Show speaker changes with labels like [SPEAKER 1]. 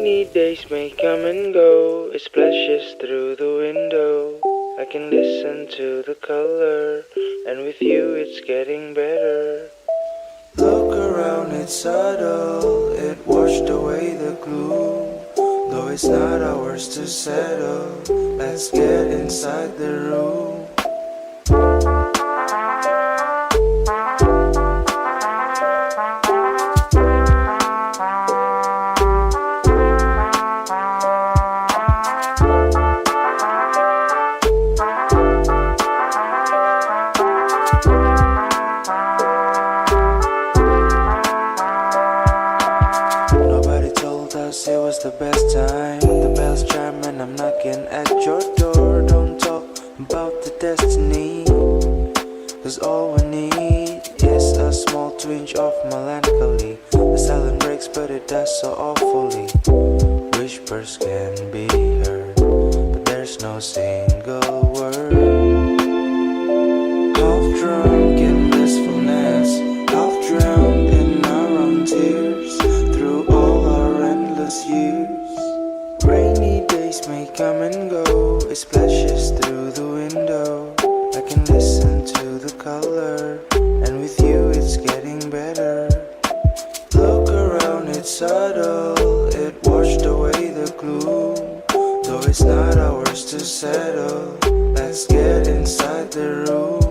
[SPEAKER 1] Rainy days may come and go, it splashes through the window. I can listen to the color, and with you it's getting better. Look around, it's subtle, it washed away the gloom. Though it's not ours to settle, let's get inside the room. Nobody told us it was the best time. The bells chime and I'm knocking at your door. Don't talk about the destiny, 'cause all we need is a small twinge of melancholy. The silent breaks but it does so awfully. Whispers can be heard, but there's no single word. Half drunk in blissfulness, half drowned in our own tears. Through all our endless years, rainy days may come and go, it splashes through the window. I can listen to the color, and with you it's getting better. Look around, it's subtle, it washed away the gloom. Though it's not ours to settle, let's get inside the room.